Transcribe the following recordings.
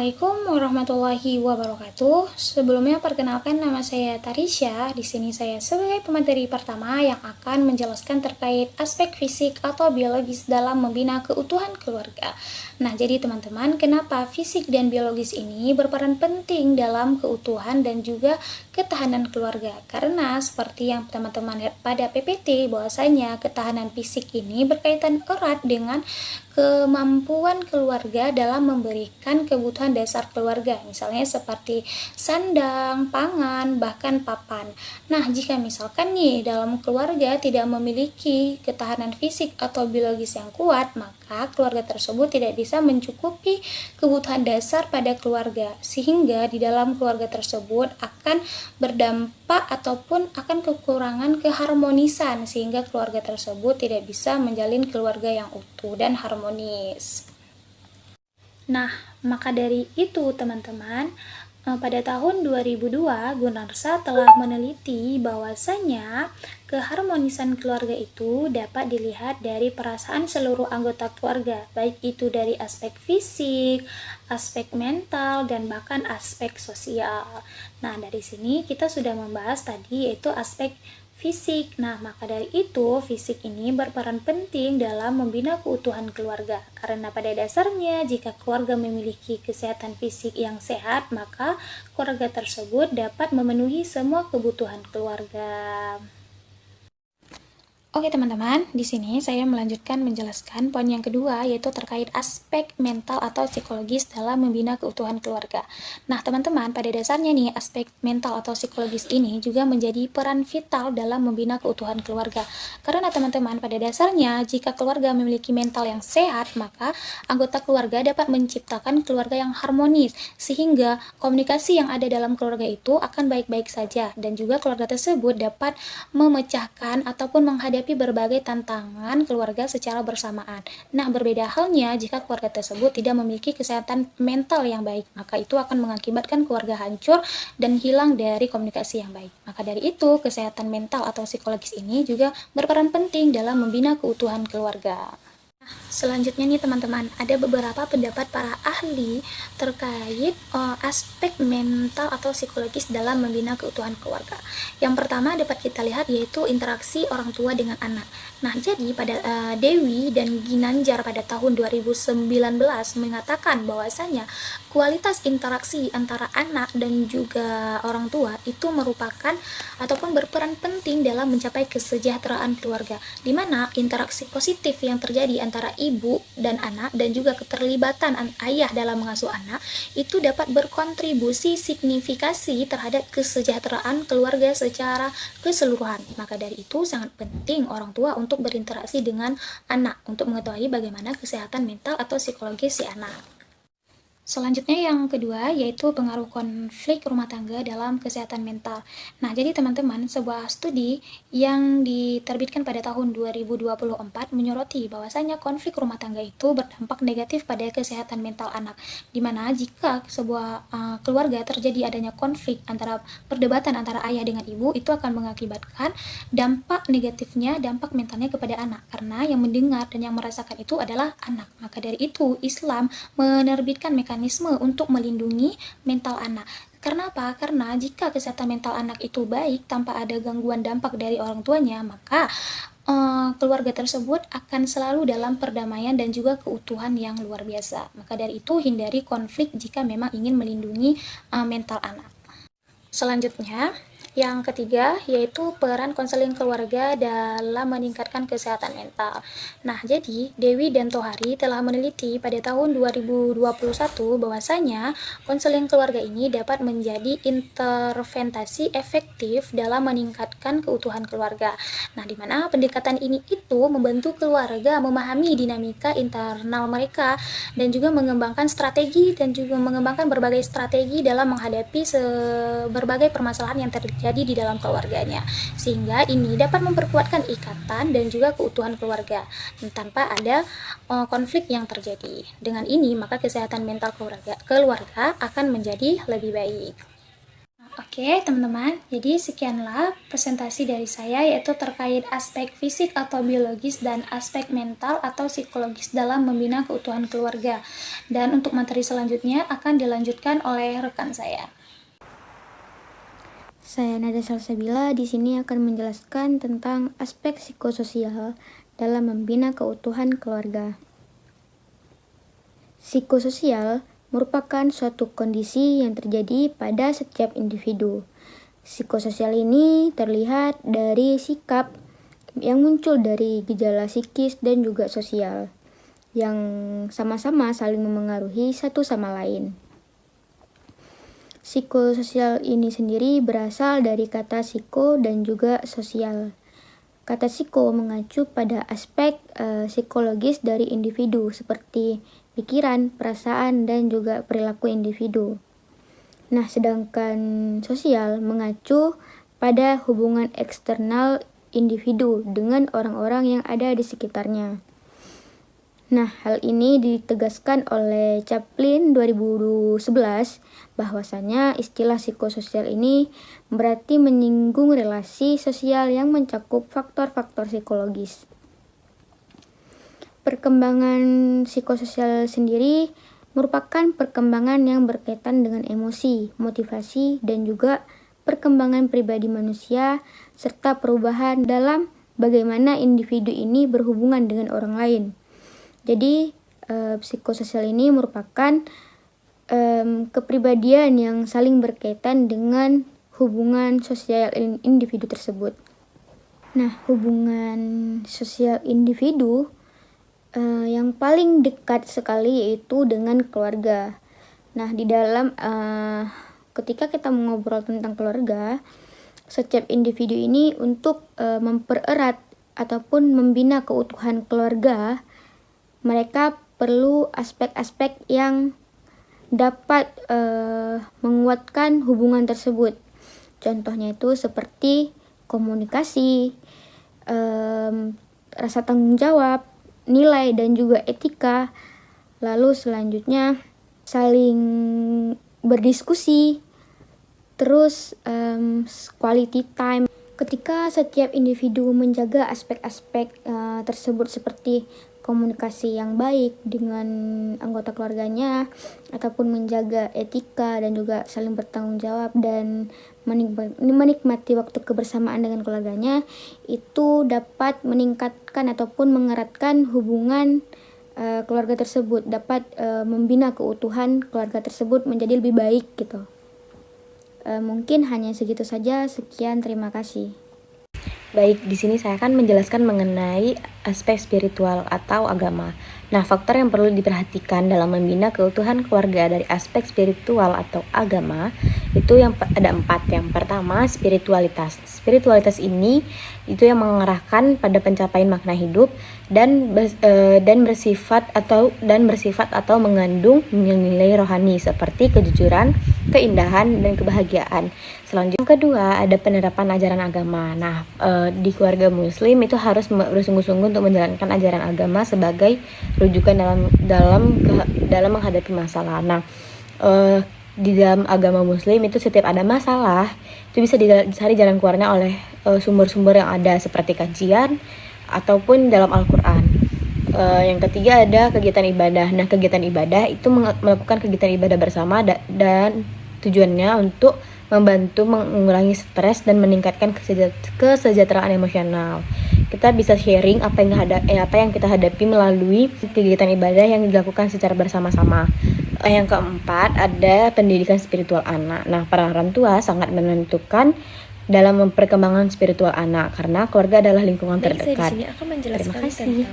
Assalamualaikum warahmatullahi wabarakatuh. Sebelumnya perkenalkan nama saya Tarisha. Di sini saya sebagai pemateri pertama yang akan menjelaskan terkait aspek fisik atau biologis dalam membina keutuhan keluarga. Nah, jadi teman-teman, kenapa fisik dan biologis ini berperan penting dalam keutuhan dan juga ketahanan keluarga? Karena seperti yang teman-teman lihat pada PPT, bahwasanya ketahanan fisik ini berkaitan erat dengan kemampuan keluarga dalam memberikan kebutuhan dasar keluarga, misalnya seperti sandang, pangan, bahkan papan. Nah, jika misalkan nih dalam keluarga tidak memiliki ketahanan fisik atau biologis yang kuat, maka keluarga tersebut tidak bisa mencukupi kebutuhan dasar pada keluarga, sehingga di dalam keluarga tersebut akan berdampak ataupun akan kekurangan keharmonisan, sehingga keluarga tersebut tidak bisa menjalin keluarga yang utuh dan harmonis. Nah, maka dari itu teman-teman, pada tahun 2002 Gunarsa telah meneliti bahwasanya keharmonisan keluarga itu dapat dilihat dari perasaan seluruh anggota keluarga, baik itu dari aspek fisik, aspek mental, dan bahkan aspek sosial. Nah, dari sini kita sudah membahas tadi yaitu aspek fisik. Nah, maka dari itu, fisik ini berperan penting dalam membina keutuhan keluarga. Karena pada dasarnya, jika keluarga memiliki kesehatan fisik yang sehat, maka keluarga tersebut dapat memenuhi semua kebutuhan keluarga. Oke teman-teman, di sini saya melanjutkan menjelaskan poin yang kedua, yaitu terkait aspek mental atau psikologis dalam membina keutuhan keluarga. Nah teman-teman, pada dasarnya nih, aspek mental atau psikologis ini juga menjadi peran vital dalam membina keutuhan keluarga. Karena teman-teman, pada dasarnya, jika keluarga memiliki mental yang sehat, maka anggota keluarga dapat menciptakan keluarga yang harmonis, sehingga komunikasi yang ada dalam keluarga itu akan baik-baik saja, dan juga keluarga tersebut dapat memecahkan ataupun menghadapi berbagai tantangan keluarga secara bersamaan. Nah, berbeda halnya jika keluarga tersebut tidak memiliki kesehatan mental yang baik, maka itu akan mengakibatkan keluarga hancur dan hilang dari komunikasi yang baik. Maka dari itu, kesehatan mental atau psikologis ini juga berperan penting dalam membina keutuhan keluarga. Selanjutnya nih teman-teman, ada beberapa pendapat para ahli terkait aspek mental atau psikologis dalam membina keutuhan keluarga. Yang pertama dapat kita lihat yaitu interaksi orang tua dengan anak. Nah, jadi pada Dewi dan Ginanjar pada tahun 2019 mengatakan bahwasanya kualitas interaksi antara anak dan juga orang tua itu merupakan ataupun berperan penting dalam mencapai kesejahteraan keluarga, di mana interaksi positif yang terjadi antara ibu dan anak dan juga keterlibatan ayah dalam mengasuh anak itu dapat berkontribusi signifikasi terhadap kesejahteraan keluarga secara keseluruhan. Maka dari itu sangat penting orang tua untuk berinteraksi dengan anak untuk mengetahui bagaimana kesehatan mental atau psikologis si anak. Selanjutnya yang kedua yaitu pengaruh konflik rumah tangga dalam kesehatan mental. Nah, jadi teman-teman, sebuah studi yang diterbitkan pada tahun 2024 menyoroti bahwasanya konflik rumah tangga itu berdampak negatif pada kesehatan mental anak. Dimana jika sebuah keluarga terjadi adanya konflik antara perdebatan antara ayah dengan ibu, itu akan mengakibatkan dampak negatifnya, dampak mentalnya kepada anak. Karena yang mendengar dan yang merasakan itu adalah anak. Maka dari itu, Islam menerbitkan mekanisme untuk melindungi mental anak. Karena apa? Karena jika kesehatan mental anak itu baik tanpa ada gangguan dampak dari orang tuanya, maka keluarga tersebut akan selalu dalam perdamaian dan juga keutuhan yang luar biasa. Maka dari itu hindari konflik jika memang ingin melindungi mental anak. Selanjutnya, yang ketiga yaitu peran konseling keluarga dalam meningkatkan kesehatan mental. Nah, jadi Dewi dan Tohari telah meneliti pada tahun 2021 bahwasanya konseling keluarga ini dapat menjadi intervensi efektif dalam meningkatkan keutuhan keluarga. Nah, di mana pendekatan ini itu membantu keluarga memahami dinamika internal mereka dan juga mengembangkan strategi dan juga mengembangkan berbagai strategi dalam menghadapi berbagai permasalahan yang terjadi di dalam keluarganya, sehingga ini dapat memperkuatkan ikatan dan juga keutuhan keluarga tanpa ada konflik yang terjadi. Dengan ini maka kesehatan mental keluarga akan menjadi lebih baik. Oke, teman-teman. Jadi sekianlah presentasi dari saya yaitu terkait aspek fisik atau biologis dan aspek mental atau psikologis dalam membina keutuhan keluarga. Dan untuk materi selanjutnya akan dilanjutkan oleh rekan saya. Saya Nada Salsabila di sini akan menjelaskan tentang aspek psikososial dalam membina keutuhan keluarga. Psikososial merupakan suatu kondisi yang terjadi pada setiap individu. Psikososial ini terlihat dari sikap yang muncul dari gejala psikis dan juga sosial yang sama-sama saling memengaruhi satu sama lain. Psikososial ini sendiri berasal dari kata psiko dan juga sosial. Kata psiko mengacu pada aspek psikologis dari individu seperti pikiran, perasaan, dan juga perilaku individu. Nah, sedangkan sosial mengacu pada hubungan eksternal individu dengan orang-orang yang ada di sekitarnya. Nah, hal ini ditegaskan oleh Chaplin 2011 bahwasanya istilah psikososial ini berarti menyinggung relasi sosial yang mencakup faktor-faktor psikologis. Perkembangan psikososial sendiri merupakan perkembangan yang berkaitan dengan emosi, motivasi, dan juga perkembangan pribadi manusia serta perubahan dalam bagaimana individu ini berhubungan dengan orang lain. Jadi, psikososial ini merupakan kepribadian yang saling berkaitan dengan hubungan sosial individu tersebut. Nah, hubungan sosial individu yang paling dekat sekali yaitu dengan keluarga. Nah, di dalam ketika kita mengobrol tentang keluarga, setiap individu ini untuk mempererat ataupun membina keutuhan keluarga, mereka perlu aspek-aspek yang dapat menguatkan hubungan tersebut. Contohnya itu seperti komunikasi, rasa tanggung jawab, nilai dan juga etika. Lalu selanjutnya saling berdiskusi, terus quality time. Ketika setiap individu menjaga aspek-aspek tersebut seperti komunikasi yang baik dengan anggota keluarganya, ataupun menjaga etika dan juga saling bertanggung jawab dan menikmati waktu kebersamaan dengan keluarganya, itu dapat meningkatkan ataupun mengeratkan hubungan keluarga tersebut, dapat membina keutuhan keluarga tersebut menjadi lebih baik gitu. Mungkin hanya segitu saja. Sekian, terima kasih. Baik, di sini saya akan menjelaskan mengenai aspek spiritual atau agama. Nah, faktor yang perlu diperhatikan dalam membina keutuhan keluarga dari aspek spiritual atau agama itu ada 4. Yang pertama, spiritualitas. Spiritualitas ini itu yang mengarahkan pada pencapaian makna hidup dan bersifat atau mengandung nilai rohani seperti kejujuran, keindahan, dan kebahagiaan. Selanjutnya, yang kedua, ada penerapan ajaran agama. Nah, di keluarga muslim itu harus bersungguh-sungguh untuk menjalankan ajaran agama sebagai rujukan dalam menghadapi masalah. Nah, di dalam agama muslim itu setiap ada masalah itu bisa dicari jalan keluarnya oleh sumber-sumber yang ada seperti kajian ataupun dalam Al-Quran. Yang ketiga ada kegiatan ibadah. Nah, kegiatan ibadah itu melakukan kegiatan ibadah bersama dan tujuannya untuk membantu mengurangi stres dan meningkatkan kesejahteraan emosional. Kita bisa sharing apa yang kita hadapi melalui kegiatan ibadah yang dilakukan secara bersama-sama. Yang keempat ada pendidikan spiritual anak. Nah, peran orang tua sangat menentukan dalam perkembangan spiritual anak karena keluarga adalah lingkungan terdekat. Terima kasih.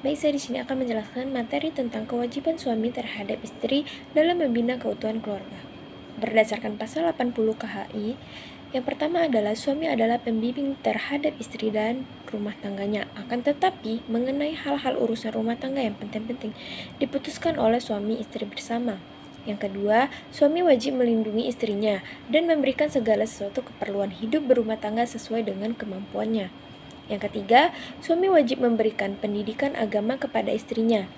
Baik, saya di sini akan menjelaskan materi tentang kewajiban suami terhadap istri dalam membina keutuhan keluarga. Berdasarkan pasal 80 KHI, yang pertama adalah suami adalah pembimbing terhadap istri dan rumah tangganya. Akan tetapi, mengenai hal-hal urusan rumah tangga yang penting-penting diputuskan oleh suami istri bersama. Yang kedua, suami wajib melindungi istrinya dan memberikan segala sesuatu keperluan hidup berumah tangga sesuai dengan kemampuannya. Yang ketiga, suami wajib memberikan pendidikan agama kepada istrinya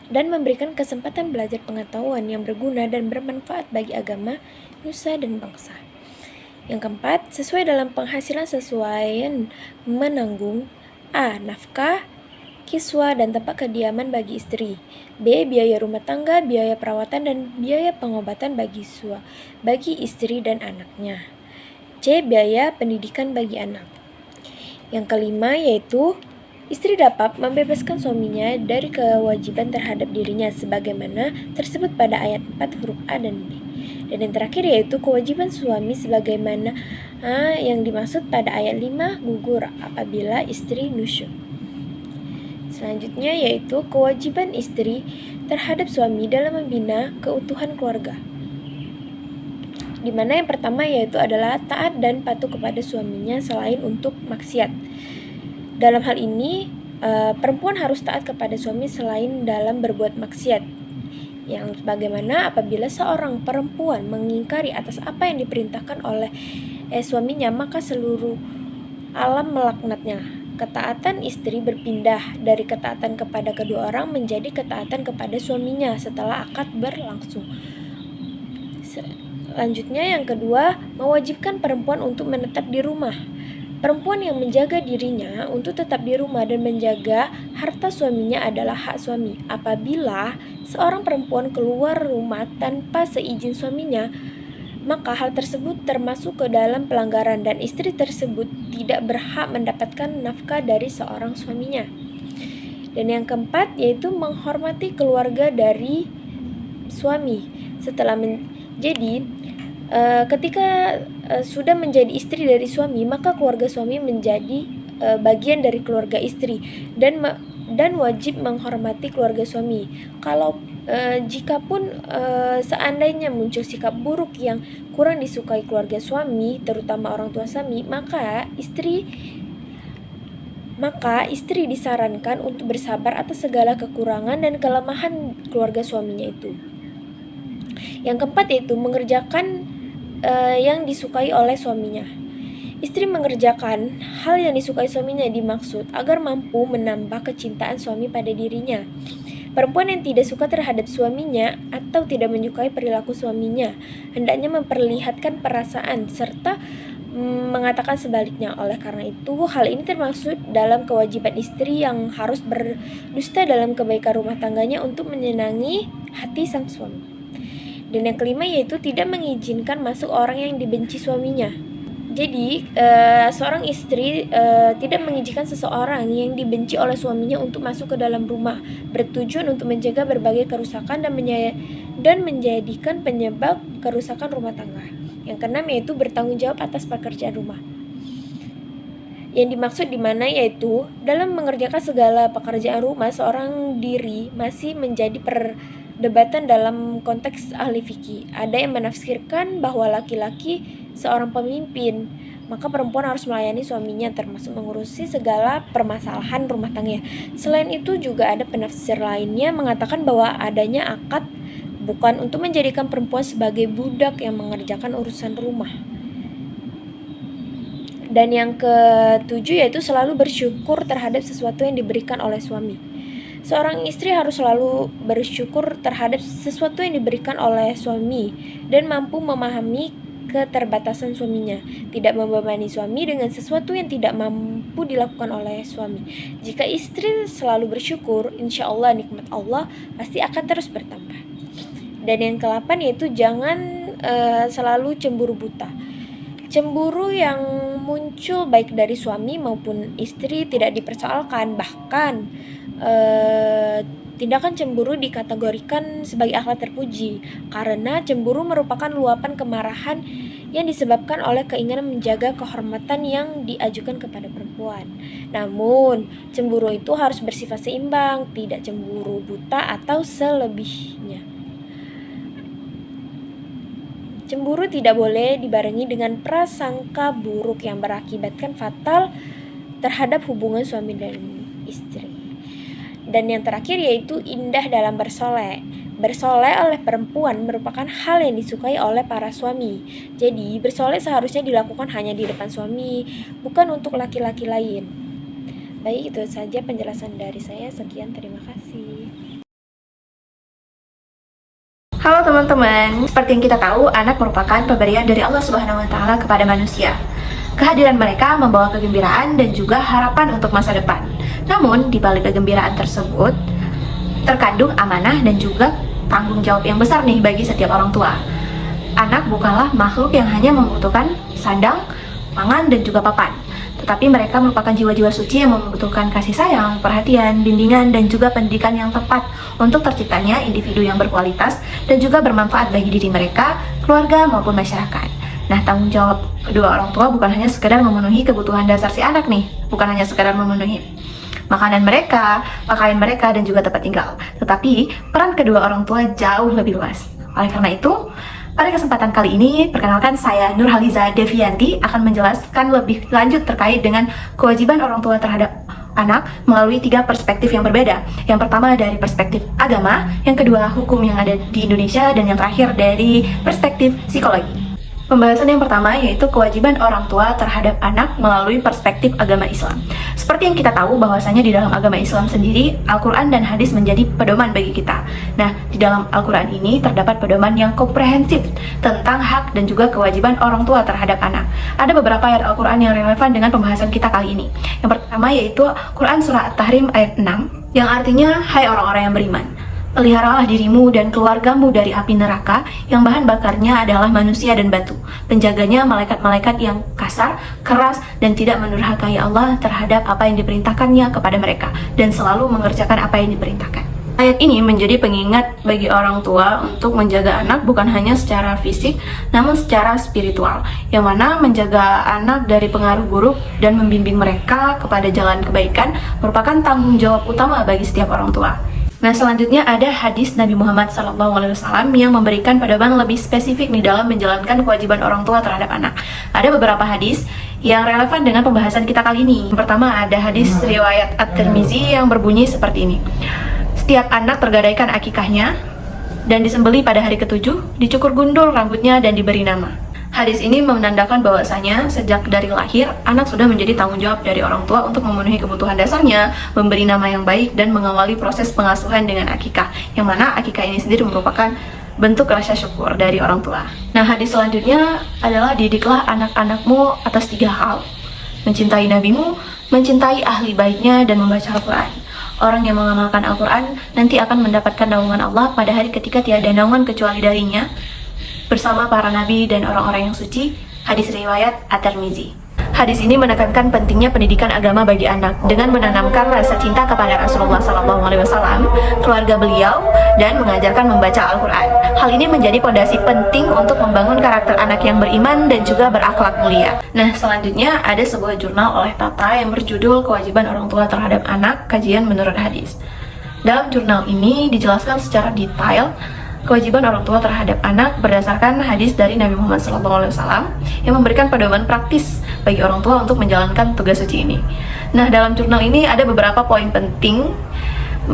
dan memberikan kesempatan belajar pengetahuan yang berguna dan bermanfaat bagi agama, nusa, dan bangsa. Yang keempat, sesuai dalam penghasilan sesuaian menanggung A. Nafkah, kiswa, dan tempat kediaman bagi istri. B. Biaya rumah tangga, biaya perawatan, dan biaya pengobatan bagi istri dan anaknya. C. Biaya pendidikan bagi anak. Yang kelima yaitu istri dapat membebaskan suaminya dari kewajiban terhadap dirinya sebagaimana tersebut pada ayat 4 huruf A dan B. Dan yang terakhir yaitu kewajiban suami sebagaimana yang dimaksud pada ayat 5 gugur apabila istri nusyuk. Selanjutnya yaitu kewajiban istri terhadap suami dalam membina keutuhan keluarga. Di mana yang pertama yaitu adalah taat dan patuh kepada suaminya selain untuk maksiat. Dalam hal ini, perempuan harus taat kepada suami selain dalam berbuat maksiat. Yang bagaimana apabila seorang perempuan mengingkari atas apa yang diperintahkan oleh suaminya, maka seluruh alam melaknatnya. Ketaatan istri berpindah dari ketaatan kepada kedua orang menjadi ketaatan kepada suaminya setelah akad berlangsung. Selanjutnya yang kedua, mewajibkan perempuan untuk menetap di rumah. Perempuan yang menjaga dirinya untuk tetap di rumah dan menjaga harta suaminya adalah hak suami. Apabila seorang perempuan keluar rumah tanpa seizin suaminya, maka hal tersebut termasuk ke dalam pelanggaran dan istri tersebut tidak berhak mendapatkan nafkah dari seorang suaminya. Dan yang keempat yaitu menghormati keluarga dari suami. Ketika sudah menjadi istri dari suami, maka keluarga suami menjadi bagian dari keluarga istri dan wajib menghormati keluarga suami. Jikapun seandainya muncul sikap buruk yang kurang disukai keluarga suami, terutama orang tua suami, maka istri disarankan untuk bersabar atas segala kekurangan dan kelemahan keluarga suaminya itu. Yang keempat yaitu mengerjakan yang disukai oleh suaminya. Istri mengerjakan hal yang disukai suaminya dimaksud agar mampu menambah kecintaan suami pada dirinya. Perempuan yang tidak suka terhadap suaminya atau tidak menyukai perilaku suaminya hendaknya memperlihatkan perasaan serta mengatakan sebaliknya. Oleh karena itu, hal ini termasuk dalam kewajiban istri yang harus berdusta dalam kebaikan rumah tangganya untuk menyenangi hati sang suami. Dan yang kelima yaitu tidak mengizinkan masuk orang yang dibenci suaminya. Jadi, seorang istri tidak mengizinkan seseorang yang dibenci oleh suaminya untuk masuk ke dalam rumah, bertujuan untuk menjaga berbagai kerusakan dan menjadikan penyebab kerusakan rumah tangga. Yang keenam yaitu bertanggung jawab atas pekerjaan rumah. Yang dimaksud di mana yaitu dalam mengerjakan segala pekerjaan rumah seorang diri masih menjadi perdebatan dalam konteks ahli fikih. Ada yang menafsirkan bahwa laki-laki seorang pemimpin, maka perempuan harus melayani suaminya termasuk mengurusi segala permasalahan rumah tangga. Selain itu juga ada penafsir lainnya mengatakan bahwa adanya akad bukan untuk menjadikan perempuan sebagai budak yang mengerjakan urusan rumah. Dan yang ketujuh yaitu selalu bersyukur terhadap sesuatu yang diberikan oleh suami. Seorang istri harus selalu bersyukur terhadap sesuatu yang diberikan oleh suami dan mampu memahami keterbatasan suaminya, tidak membebani suami dengan sesuatu yang tidak mampu dilakukan oleh suami. Jika istri selalu bersyukur, insya Allah nikmat Allah pasti akan terus bertambah. Dan yang ke-8 yaitu jangan selalu cemburu buta. Cemburu yang muncul baik dari suami maupun istri tidak dipersoalkan, bahkan tindakan cemburu dikategorikan sebagai akhlak terpuji karena cemburu merupakan luapan kemarahan yang disebabkan oleh keinginan menjaga kehormatan yang diajukan kepada perempuan. Namun, cemburu itu harus bersifat seimbang, tidak cemburu buta atau selebihnya. Cemburu tidak boleh dibarengi dengan prasangka buruk yang berakibatkan fatal terhadap hubungan suami dan istri. Dan yang terakhir yaitu indah dalam bersolek. Bersolek oleh perempuan merupakan hal yang disukai oleh para suami. Jadi bersolek seharusnya dilakukan hanya di depan suami, bukan untuk laki-laki lain. Baik, itu saja penjelasan dari saya. Sekian, terima kasih. Halo teman-teman, seperti yang kita tahu, anak merupakan pemberian dari Allah Subhanahu wa Ta'ala kepada manusia. Kehadiran mereka membawa kegembiraan dan juga harapan untuk masa depan. Namun, di balik kegembiraan tersebut, terkandung amanah dan juga tanggung jawab yang besar nih bagi setiap orang tua. Anak bukanlah makhluk yang hanya membutuhkan sandang, pangan, dan juga papan. Tetapi mereka merupakan jiwa-jiwa suci yang membutuhkan kasih sayang, perhatian, bimbingan, dan juga pendidikan yang tepat untuk terciptanya individu yang berkualitas dan juga bermanfaat bagi diri mereka, keluarga, maupun masyarakat. Nah, tanggung jawab kedua orang tua bukan hanya sekedar memenuhi kebutuhan dasar si anak nih, bukan hanya sekedar memenuhi makanan mereka, pakaian mereka, dan juga tempat tinggal. Tetapi, peran kedua orang tua jauh lebih luas. Oleh karena itu, pada kesempatan kali ini, perkenalkan saya Nurhaliza Devianti akan menjelaskan lebih lanjut terkait dengan kewajiban orang tua terhadap anak melalui 3 perspektif yang berbeda. Yang pertama dari perspektif agama, yang kedua hukum yang ada di Indonesia, dan yang terakhir dari perspektif psikologi. Pembahasan yang pertama yaitu kewajiban orang tua terhadap anak melalui perspektif agama Islam. Seperti yang kita tahu bahwasanya di dalam agama Islam sendiri, Al-Quran dan hadis menjadi pedoman bagi kita. Nah, di dalam Al-Quran ini terdapat pedoman yang komprehensif tentang hak dan juga kewajiban orang tua terhadap anak. Ada beberapa ayat Al-Quran yang relevan dengan pembahasan kita kali ini. Yang pertama yaitu Quran Surah At-Tahrim ayat 6, yang artinya, hai orang-orang yang beriman, peliharalah dirimu dan keluargamu dari api neraka yang bahan bakarnya adalah manusia dan batu. Penjaganya malaikat-malaikat yang kasar, keras, dan tidak mendurhakai Allah terhadap apa yang diperintahkannya kepada mereka, dan selalu mengerjakan apa yang diperintahkan. Ayat ini menjadi pengingat bagi orang tua untuk menjaga anak bukan hanya secara fisik, namun secara spiritual, yang mana menjaga anak dari pengaruh buruk dan membimbing mereka kepada jalan kebaikan merupakan tanggung jawab utama bagi setiap orang tua. Nah, selanjutnya ada hadis Nabi Muhammad SAW yang memberikan pedoman lebih spesifik nih dalam menjalankan kewajiban orang tua terhadap anak. Ada beberapa hadis yang relevan dengan pembahasan kita kali ini. Yang pertama ada hadis riwayat At-Tirmizi yang berbunyi seperti ini. Setiap anak tergadaikan akikahnya dan disembelih pada hari ke-7, dicukur gundul rambutnya dan diberi nama. Hadis ini menandakan bahwasanya sejak dari lahir, anak sudah menjadi tanggung jawab dari orang tua untuk memenuhi kebutuhan dasarnya, memberi nama yang baik, dan mengawali proses pengasuhan dengan akikah, yang mana akikah ini sendiri merupakan bentuk rasa syukur dari orang tua. Nah, hadis selanjutnya adalah didiklah anak-anakmu atas 3 hal: mencintai nabimu, mencintai ahli baitnya, dan membaca Al-Quran. Orang yang mengamalkan Al-Quran nanti akan mendapatkan naungan Allah pada hari ketika tiada naungan kecuali darinya, bersama para nabi dan orang-orang yang suci. Hadis riwayat At-Tirmizi. Hadis ini menekankan pentingnya pendidikan agama bagi anak dengan menanamkan rasa cinta kepada Rasulullah SAW, keluarga beliau, dan mengajarkan membaca Al-Quran. Hal ini menjadi fondasi penting untuk membangun karakter anak yang beriman dan juga berakhlak mulia. Nah, selanjutnya ada sebuah jurnal oleh Tata yang berjudul Kewajiban Orang Tua Terhadap Anak, Kajian Menurut Hadis. Dalam jurnal ini dijelaskan secara detail kewajiban orang tua terhadap anak berdasarkan hadis dari Nabi Muhammad SAW yang memberikan pedoman praktis bagi orang tua untuk menjalankan tugas suci ini. Nah, dalam jurnal ini ada beberapa poin penting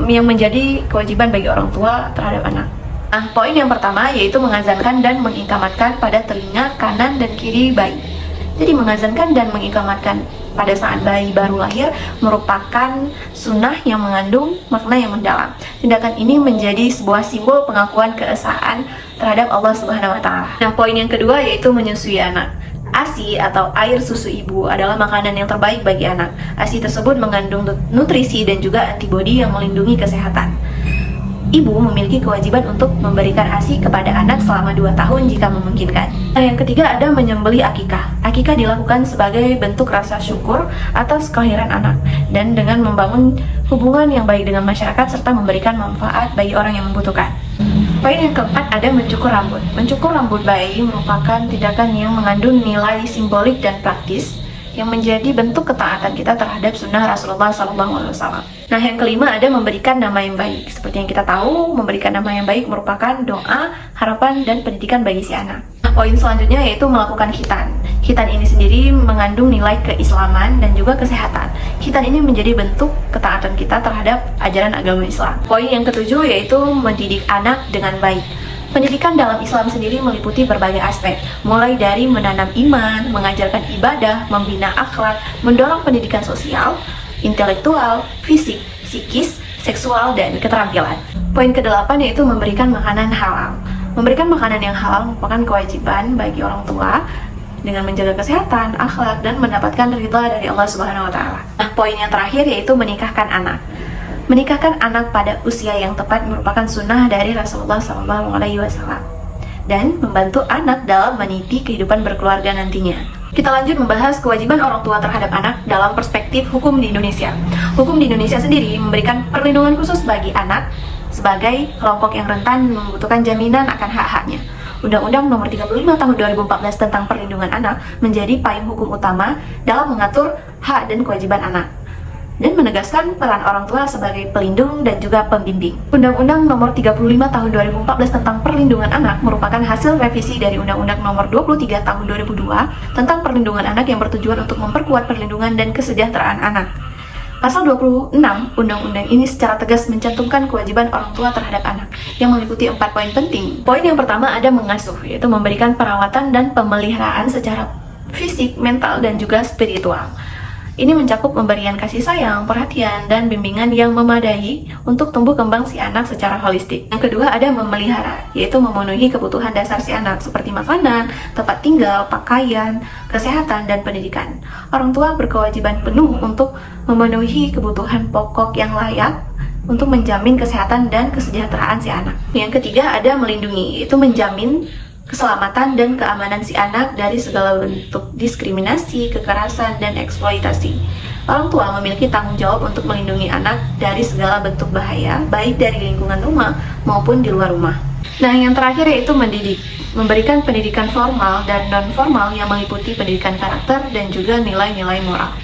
yang menjadi kewajiban bagi orang tua terhadap anak. Nah, poin yang pertama yaitu mengazankan dan mengikamatkan pada telinga kanan dan kiri bayi. Jadi mengazankan dan mengikamatkan pada saat bayi baru lahir merupakan sunnah yang mengandung makna yang mendalam. Tindakan ini menjadi sebuah simbol pengakuan keesaan terhadap Allah Subhanahu wa Ta'ala. Nah, poin yang kedua yaitu menyusui anak. ASI atau air susu ibu adalah makanan yang terbaik bagi anak. ASI tersebut mengandung nutrisi dan juga antibodi yang melindungi kesehatan. Ibu memiliki kewajiban untuk memberikan ASI kepada anak selama 2 tahun jika memungkinkan. Nah, yang ketiga ada menyembelih akikah. Akikah dilakukan sebagai bentuk rasa syukur atas kelahiran anak dan dengan membangun hubungan yang baik dengan masyarakat serta memberikan manfaat bagi orang yang membutuhkan. Poin yang keempat ada mencukur rambut. Mencukur rambut bayi merupakan tindakan yang mengandung nilai simbolik dan praktis yang menjadi bentuk ketaatan kita terhadap sunnah Rasulullah SAW. Nah, yang kelima ada memberikan nama yang baik. Seperti yang kita tahu, memberikan nama yang baik merupakan doa, harapan, dan pendidikan bagi si anak. Poin selanjutnya yaitu melakukan khitan. Khitan ini sendiri mengandung nilai keislaman dan juga kesehatan. Khitan ini menjadi bentuk ketaatan kita terhadap ajaran agama Islam. Poin yang ketujuh yaitu mendidik anak dengan baik. Pendidikan dalam Islam sendiri meliputi berbagai aspek, mulai dari menanam iman, mengajarkan ibadah, membina akhlak, mendorong pendidikan sosial, intelektual, fisik, psikis, seksual, dan keterampilan. Poin ke-8 yaitu memberikan makanan halal. Memberikan makanan yang halal merupakan kewajiban bagi orang tua dengan menjaga kesehatan, akhlak, dan mendapatkan ridha dari Allah Subhanahu wa Ta'ala. Nah, poin yang terakhir yaitu menikahkan anak. Menikahkan anak pada usia yang tepat merupakan sunnah dari Rasulullah SAW dan membantu anak dalam meniti kehidupan berkeluarga nantinya. Kita lanjut membahas kewajiban orang tua terhadap anak dalam perspektif hukum di Indonesia. Hukum di Indonesia sendiri memberikan perlindungan khusus bagi anak sebagai kelompok yang rentan membutuhkan jaminan akan hak-haknya. Undang-Undang Nomor 35 Tahun 2014 tentang Perlindungan Anak menjadi payung hukum utama dalam mengatur hak dan kewajiban anak dan menegaskan peran orang tua sebagai pelindung dan juga pembimbing. Undang-Undang Nomor 35 Tahun 2014 tentang Perlindungan Anak merupakan hasil revisi dari Undang-Undang Nomor 23 Tahun 2002 tentang Perlindungan Anak yang bertujuan untuk memperkuat perlindungan dan kesejahteraan anak. Pasal 26 undang-undang ini secara tegas mencantumkan kewajiban orang tua terhadap anak yang meliputi 4 poin penting. Poin yang pertama ada mengasuh, yaitu memberikan perawatan dan pemeliharaan secara fisik, mental, dan juga spiritual. Ini mencakup pemberian kasih sayang, perhatian, dan bimbingan yang memadai untuk tumbuh kembang si anak secara holistik. Yang kedua ada memelihara, yaitu memenuhi kebutuhan dasar si anak seperti makanan, tempat tinggal, pakaian, kesehatan, dan pendidikan. Orang tua berkewajiban penuh untuk memenuhi kebutuhan pokok yang layak untuk menjamin kesehatan dan kesejahteraan si anak. Yang ketiga ada melindungi, yaitu menjamin keselamatan dan keamanan si anak dari segala bentuk diskriminasi, kekerasan, dan eksploitasi. Orang tua memiliki tanggung jawab untuk melindungi anak dari segala bentuk bahaya, baik dari lingkungan rumah maupun di luar rumah. Nah, yang terakhir yaitu mendidik, memberikan pendidikan formal dan non-formal yang meliputi pendidikan karakter dan juga nilai-nilai moral.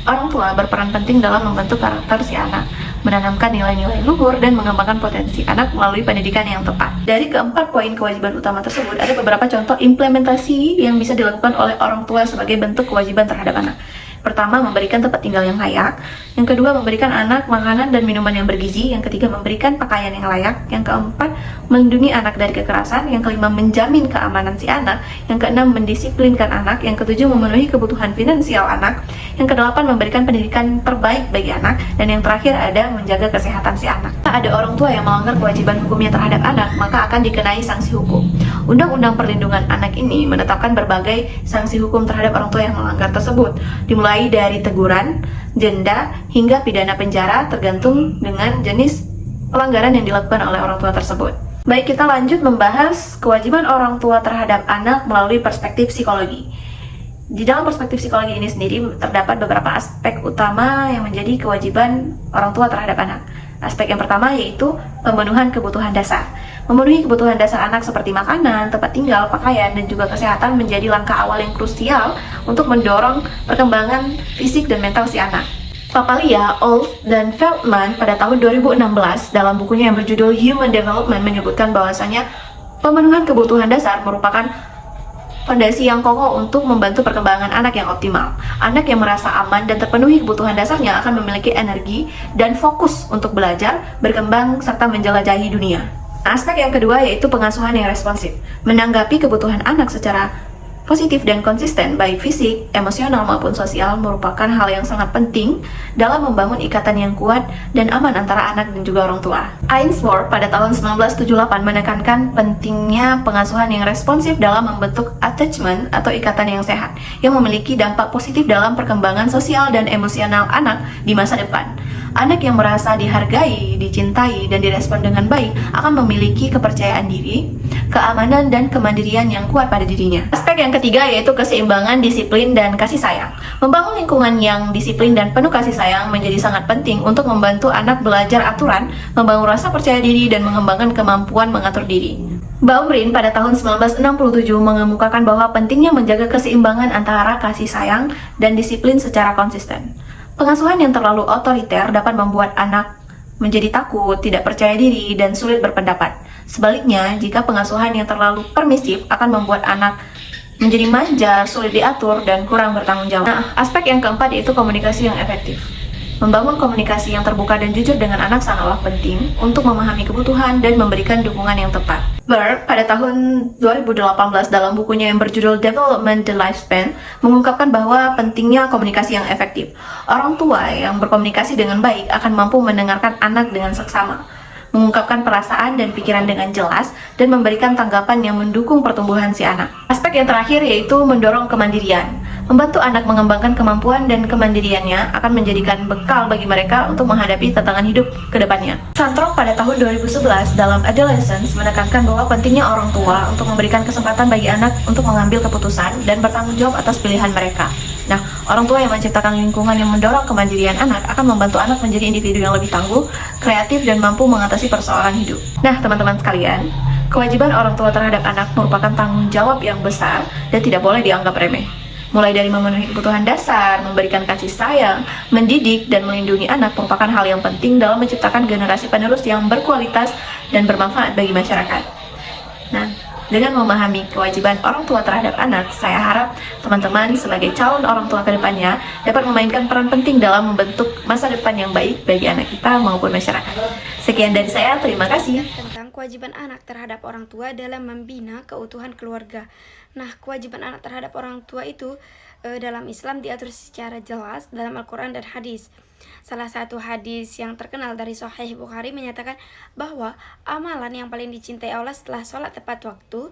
Orang tua berperan penting dalam membentuk karakter si anak, menanamkan nilai-nilai luhur, dan mengembangkan potensi anak melalui pendidikan yang tepat. Dari keempat poin kewajiban utama tersebut, ada beberapa contoh implementasi yang bisa dilakukan oleh orang tua sebagai bentuk kewajiban terhadap anak. Pertama, memberikan tempat tinggal yang layak. Yang kedua, memberikan anak makanan dan minuman yang bergizi. Yang ketiga, memberikan pakaian yang layak. Yang keempat, melindungi anak dari kekerasan. Yang kelima, menjamin keamanan si anak. Yang keenam, mendisiplinkan anak. Yang ketujuh, memenuhi kebutuhan finansial anak. Yang kedelapan, memberikan pendidikan terbaik bagi anak. Dan yang terakhir ada menjaga kesehatan si anak. Jika ada orang tua yang melanggar kewajiban hukumnya terhadap anak, maka akan dikenai sanksi hukum. Undang-Undang Perlindungan Anak ini menetapkan berbagai sanksi hukum terhadap orang tua yang melanggar tersebut, dimulai dari teguran, denda, hingga pidana penjara tergantung dengan jenis pelanggaran yang dilakukan oleh orang tua tersebut. Baik, kita lanjut membahas kewajiban orang tua terhadap anak melalui perspektif psikologi. Di dalam perspektif psikologi ini sendiri terdapat beberapa aspek utama yang menjadi kewajiban orang tua terhadap anak. Aspek yang pertama yaitu pemenuhan kebutuhan dasar. Memenuhi kebutuhan dasar anak seperti makanan, tempat tinggal, pakaian, dan juga kesehatan menjadi langkah awal yang krusial untuk mendorong perkembangan fisik dan mental si anak. Papalia, Olds, dan Feldman pada tahun 2016 dalam bukunya yang berjudul Human Development menyebutkan bahwasanya pemenuhan kebutuhan dasar merupakan fondasi yang kokoh untuk membantu perkembangan anak yang optimal. Anak yang merasa aman dan terpenuhi kebutuhan dasarnya akan memiliki energi dan fokus untuk belajar, berkembang, serta menjelajahi dunia. Aspek yang kedua yaitu pengasuhan yang responsif. Menanggapi kebutuhan anak secara positif dan konsisten, baik fisik, emosional maupun sosial, merupakan hal yang sangat penting dalam membangun ikatan yang kuat dan aman antara anak dan juga orang tua. Ainsworth pada tahun 1978 menekankan pentingnya pengasuhan yang responsif dalam membentuk attachment atau ikatan yang sehat, yang memiliki dampak positif dalam perkembangan sosial dan emosional anak di masa depan. Anak yang merasa dihargai, dicintai, dan direspon dengan baik akan memiliki kepercayaan diri, keamanan, dan kemandirian yang kuat pada dirinya. Aspek yang ketiga yaitu keseimbangan, disiplin, dan kasih sayang. Membangun lingkungan yang disiplin dan penuh kasih sayang menjadi sangat penting untuk membantu anak belajar aturan, membangun rasa percaya diri, dan mengembangkan kemampuan mengatur diri. Baumrind pada tahun 1967 mengemukakan bahwa pentingnya menjaga keseimbangan antara kasih sayang dan disiplin secara konsisten. Pengasuhan yang terlalu otoriter dapat membuat anak menjadi takut, tidak percaya diri, dan sulit berpendapat. Sebaliknya, jika pengasuhan yang terlalu permisif akan membuat anak menjadi manja, sulit diatur, dan kurang bertanggung jawab. Nah, aspek yang keempat yaitu komunikasi yang efektif. Membangun komunikasi yang terbuka dan jujur dengan anak sangatlah penting untuk memahami kebutuhan dan memberikan dukungan yang tepat. Burke pada tahun 2018 dalam bukunya yang berjudul Development the Lifespan mengungkapkan bahwa pentingnya komunikasi yang efektif. Orang tua yang berkomunikasi dengan baik akan mampu mendengarkan anak dengan seksama, mengungkapkan perasaan dan pikiran dengan jelas, dan memberikan tanggapan yang mendukung pertumbuhan si anak. Aspek yang terakhir yaitu mendorong kemandirian. Membantu anak mengembangkan kemampuan dan kemandiriannya akan menjadikan bekal bagi mereka untuk menghadapi tantangan hidup ke depannya. Santrong pada tahun 2011 dalam Adolescence menekankan bahwa pentingnya orang tua untuk memberikan kesempatan bagi anak untuk mengambil keputusan dan bertanggung jawab atas pilihan mereka. Nah, orang tua yang menciptakan lingkungan yang mendorong kemandirian anak akan membantu anak menjadi individu yang lebih tangguh, kreatif, dan mampu mengatasi persoalan hidup. Nah, teman-teman sekalian, kewajiban orang tua terhadap anak merupakan tanggung jawab yang besar dan tidak boleh dianggap remeh. Mulai dari memenuhi kebutuhan dasar, memberikan kasih sayang, mendidik, dan melindungi anak merupakan hal yang penting dalam menciptakan generasi penerus yang berkualitas dan bermanfaat bagi masyarakat. Nah, dengan memahami kewajiban orang tua terhadap anak, saya harap teman-teman sebagai calon orang tua ke depannya dapat memainkan peran penting dalam membentuk masa depan yang baik bagi anak kita maupun masyarakat. Sekian dari saya, terima kasih. Tentang kewajiban anak terhadap orang tua dalam membina keutuhan keluarga. Nah, kewajiban anak terhadap orang tua itu dalam Islam diatur secara jelas dalam Al-Quran dan hadis. Salah satu hadis yang terkenal dari Sahih Bukhari menyatakan bahwa amalan yang paling dicintai Allah setelah sholat tepat waktu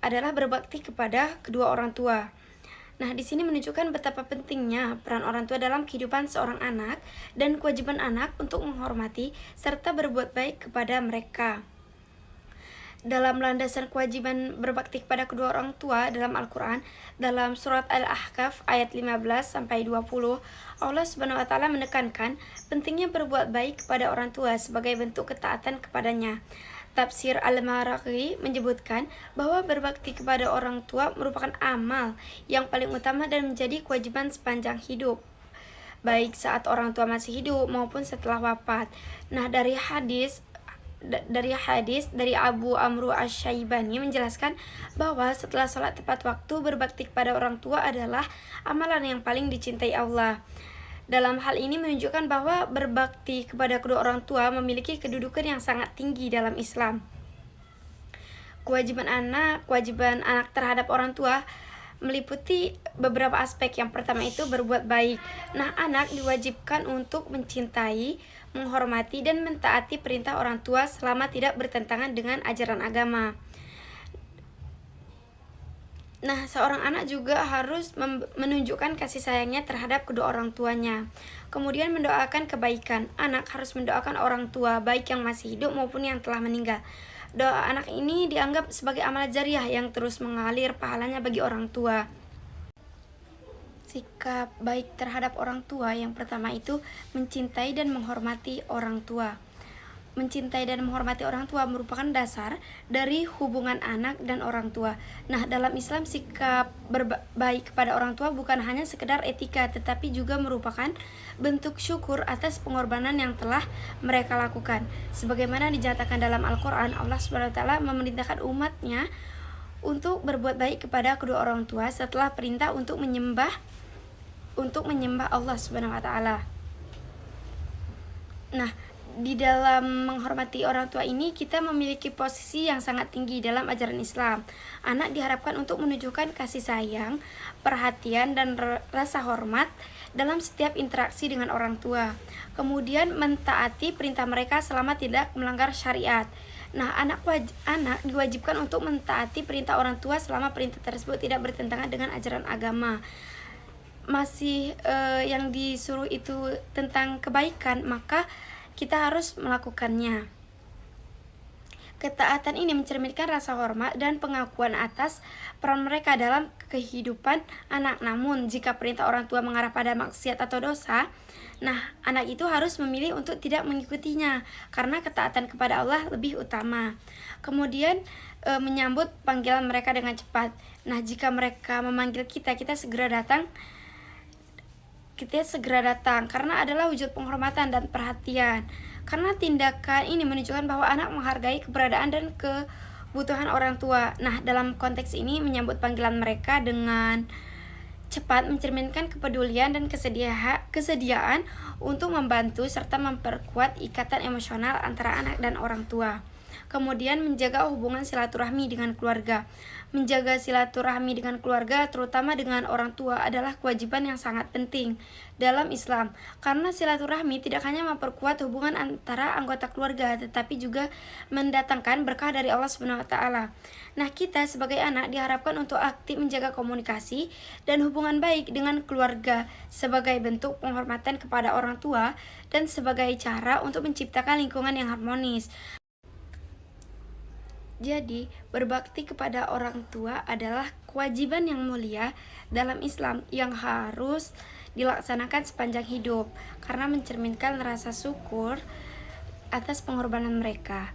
adalah berbakti kepada kedua orang tua. Nah, di sini menunjukkan betapa pentingnya peran orang tua dalam kehidupan seorang anak dan kewajiban anak untuk menghormati serta berbuat baik kepada mereka. Dalam landasan kewajiban berbakti kepada kedua orang tua dalam Al-Quran, dalam surat Al-Ahqaf ayat 15-20, Allah Subhanahu wa Ta'ala menekankan pentingnya berbuat baik kepada orang tua sebagai bentuk ketaatan kepadanya. Tafsir Al-Maraghi menyebutkan bahwa berbakti kepada orang tua merupakan amal yang paling utama dan menjadi kewajiban sepanjang hidup, baik saat orang tua masih hidup maupun setelah wafat. Nah, dari hadis dari Abu Amru Asy-Syaibani menjelaskan bahwa setelah sholat tepat waktu berbakti kepada orang tua adalah amalan yang paling dicintai Allah. Dalam hal ini menunjukkan bahwa berbakti kepada kedua orang tua memiliki kedudukan yang sangat tinggi dalam Islam. Kewajiban anak terhadap orang tua meliputi beberapa aspek. Yang pertama itu berbuat baik. Nah, anak diwajibkan untuk mencintai, menghormati, dan mentaati perintah orang tua selama tidak bertentangan dengan ajaran agama. Nah, seorang anak juga harus menunjukkan kasih sayangnya terhadap kedua orang tuanya. Kemudian mendoakan kebaikan. Anak harus mendoakan orang tua, baik yang masih hidup maupun yang telah meninggal. Doa anak ini dianggap sebagai amal jariah yang terus mengalir pahalanya bagi orang tua. Sikap baik terhadap orang tua yang pertama itu mencintai dan menghormati orang tua. Mencintai dan menghormati orang tua merupakan dasar dari hubungan anak dan orang tua. Nah, dalam Islam sikap baik kepada orang tua bukan hanya sekedar etika, tetapi juga merupakan bentuk syukur atas pengorbanan yang telah mereka lakukan. Sebagaimana dinyatakan dalam Al-Quran, Allah SWT memerintahkan umatnya untuk berbuat baik kepada kedua orang tua setelah perintah untuk menyembah Allah SWT. Nah, di dalam menghormati orang tua ini kita memiliki posisi yang sangat tinggi dalam ajaran Islam. Anak diharapkan untuk menunjukkan kasih sayang, perhatian, dan rasa hormat dalam setiap interaksi dengan orang tua. Kemudian mentaati perintah mereka selama tidak melanggar syariat. Nah, anak diwajibkan untuk mentaati perintah orang tua selama perintah tersebut tidak bertentangan dengan ajaran agama. Masih yang disuruh itu tentang kebaikan, maka kita harus melakukannya. Ketaatan ini mencerminkan rasa hormat dan pengakuan atas peran mereka dalam kehidupan anak. Namun, jika perintah orang tua mengarah pada maksiat atau dosa, nah, anak itu harus memilih untuk tidak mengikutinya karena ketaatan kepada Allah lebih utama. Kemudian, menyambut panggilan mereka dengan cepat. Nah, jika mereka memanggil kita segera datang. Kita segera datang karena adalah wujud penghormatan dan perhatian. Karena tindakan ini menunjukkan bahwa anak menghargai keberadaan dan kebutuhan orang tua. Nah, dalam konteks ini menyambut panggilan mereka dengan cepat mencerminkan kepedulian dan kesediaan untuk membantu serta memperkuat ikatan emosional antara anak dan orang tua. Kemudian menjaga hubungan silaturahmi dengan keluarga. Menjaga silaturahmi dengan keluarga, terutama dengan orang tua, adalah kewajiban yang sangat penting dalam Islam. Karena silaturahmi tidak hanya memperkuat hubungan antara anggota keluarga, tetapi juga mendatangkan berkah dari Allah SWT. Nah, kita sebagai anak diharapkan untuk aktif menjaga komunikasi dan hubungan baik dengan keluarga sebagai bentuk penghormatan kepada orang tua dan sebagai cara untuk menciptakan lingkungan yang harmonis. Jadi, berbakti kepada orang tua adalah kewajiban yang mulia dalam Islam yang harus dilaksanakan sepanjang hidup karena mencerminkan rasa syukur atas pengorbanan mereka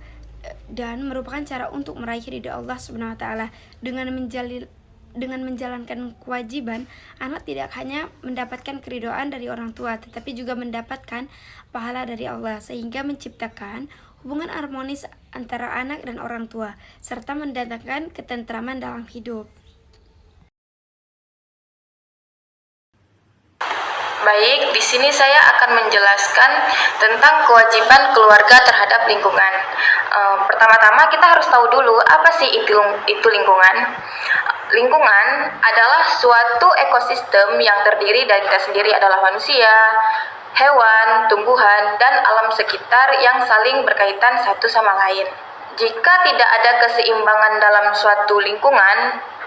dan merupakan cara untuk meraih ridha Allah SWT. Dengan menjalankan kewajiban, anak tidak hanya mendapatkan keridhaan dari orang tua, tetapi juga mendapatkan pahala dari Allah, sehingga menciptakan hubungan harmonis antara anak dan orang tua, serta mendatangkan ketentraman dalam hidup. Baik, di sini saya akan menjelaskan tentang kewajiban keluarga terhadap lingkungan. Pertama-tama kita harus tahu dulu apa sih itu lingkungan. Lingkungan adalah suatu ekosistem yang terdiri dari kita sendiri adalah manusia, hewan, tumbuhan, dan alam sekitar yang saling berkaitan satu sama lain. Jika tidak ada keseimbangan dalam suatu lingkungan,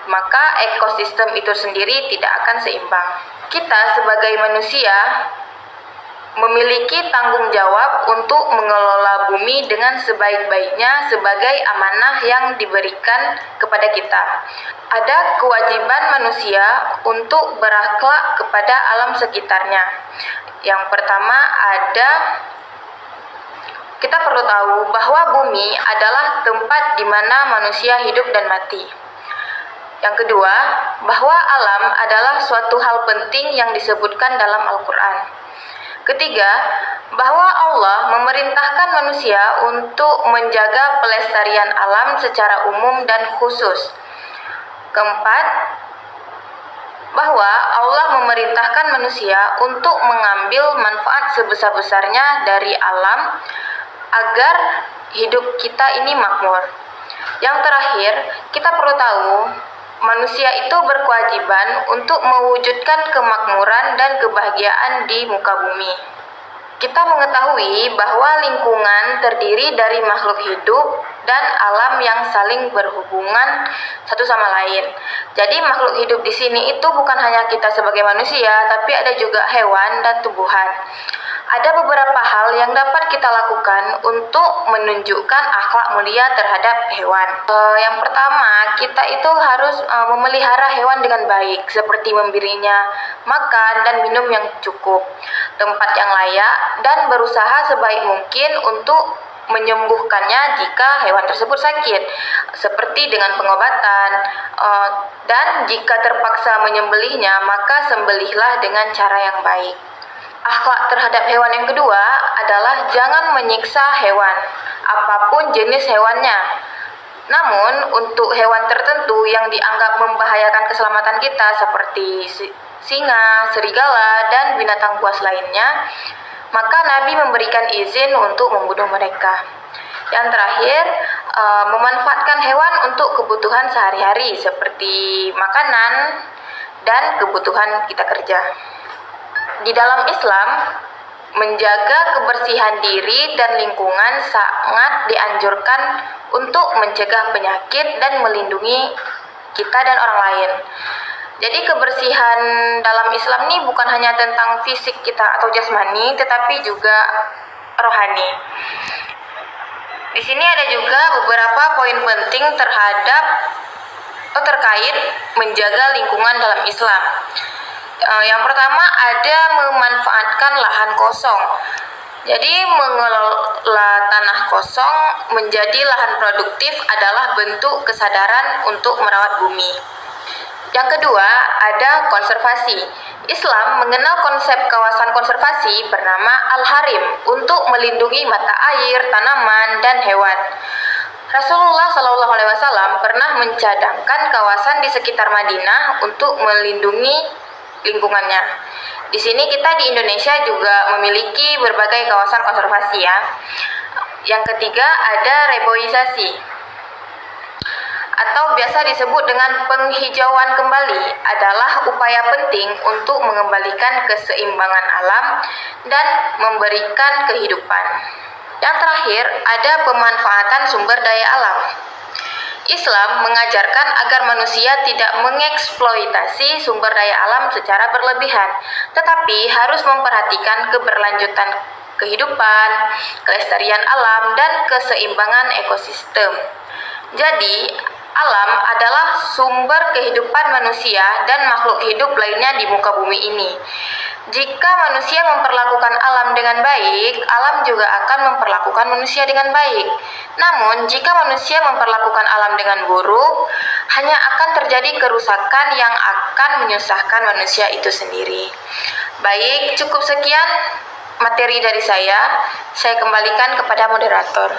maka ekosistem itu sendiri tidak akan seimbang. Kita sebagai manusia memiliki tanggung jawab untuk mengelola bumi dengan sebaik-baiknya sebagai amanah yang diberikan kepada kita. Ada kewajiban manusia untuk berakhlak kepada alam sekitarnya. Yang pertama kita perlu tahu bahwa bumi adalah tempat di mana manusia hidup dan mati. Yang kedua, bahwa alam adalah suatu hal penting yang disebutkan dalam Al-Quran. Ketiga, bahwa Allah memerintahkan manusia untuk menjaga pelestarian alam secara umum dan khusus. Keempat, bahwa Allah memerintahkan manusia untuk mengambil manfaat sebesar-besarnya dari alam agar hidup kita ini makmur. Yang terakhir, kita perlu tahu manusia itu berkewajiban untuk mewujudkan kemakmuran dan kebahagiaan di muka bumi. Kita mengetahui bahwa lingkungan terdiri dari makhluk hidup dan alam yang saling berhubungan satu sama lain. Jadi makhluk hidup di sini itu bukan hanya kita sebagai manusia, tapi ada juga hewan dan tumbuhan. Ada beberapa hal yang dapat kita lakukan untuk menunjukkan akhlak mulia terhadap hewan. Yang pertama, kita itu harus memelihara hewan dengan baik, seperti memberinya makan dan minum yang cukup, tempat yang layak, dan berusaha sebaik mungkin untuk menyembuhkannya jika hewan tersebut sakit, seperti dengan pengobatan, dan jika terpaksa menyembelihnya, maka sembelihlah dengan cara yang baik. Akhlak terhadap hewan yang kedua adalah jangan menyiksa hewan, apapun jenis hewannya. Namun, untuk hewan tertentu yang dianggap membahayakan keselamatan kita seperti singa, serigala, dan binatang buas lainnya, maka Nabi memberikan izin untuk membunuh mereka. Yang terakhir, memanfaatkan hewan untuk kebutuhan sehari-hari seperti makanan dan kebutuhan kita kerja. Di dalam Islam, menjaga kebersihan diri dan lingkungan sangat dianjurkan untuk mencegah penyakit dan melindungi kita dan orang lain. Jadi kebersihan dalam Islam ini bukan hanya tentang fisik kita atau jasmani, tetapi juga rohani. Di sini ada juga beberapa poin penting terkait menjaga lingkungan dalam Islam. Yang pertama ada memanfaatkan lahan kosong. Jadi mengelola tanah kosong menjadi lahan produktif adalah bentuk kesadaran untuk merawat bumi. Yang kedua ada konservasi. Islam mengenal konsep kawasan konservasi bernama Al-Harim untuk melindungi mata air, tanaman, dan hewan. Rasulullah SAW pernah mencadangkan kawasan di sekitar Madinah untuk melindungi lingkungannya. Di sini kita di Indonesia juga memiliki berbagai kawasan konservasi ya. Yang ketiga ada reboisasi atau biasa disebut dengan penghijauan kembali, adalah upaya penting untuk mengembalikan keseimbangan alam dan memberikan kehidupan. Yang terakhir ada pemanfaatan sumber daya alam. Islam mengajarkan agar manusia tidak mengeksploitasi sumber daya alam secara berlebihan, tetapi harus memperhatikan keberlanjutan kehidupan, kelestarian alam, dan keseimbangan ekosistem. Jadi, alam adalah sumber kehidupan manusia dan makhluk hidup lainnya di muka bumi ini. Jika manusia memperlakukan alam dengan baik, alam juga akan memperlakukan manusia dengan baik. Namun, jika manusia memperlakukan alam dengan buruk, hanya akan terjadi kerusakan yang akan menyusahkan manusia itu sendiri. Baik, cukup sekian materi dari saya. Saya kembalikan kepada moderator.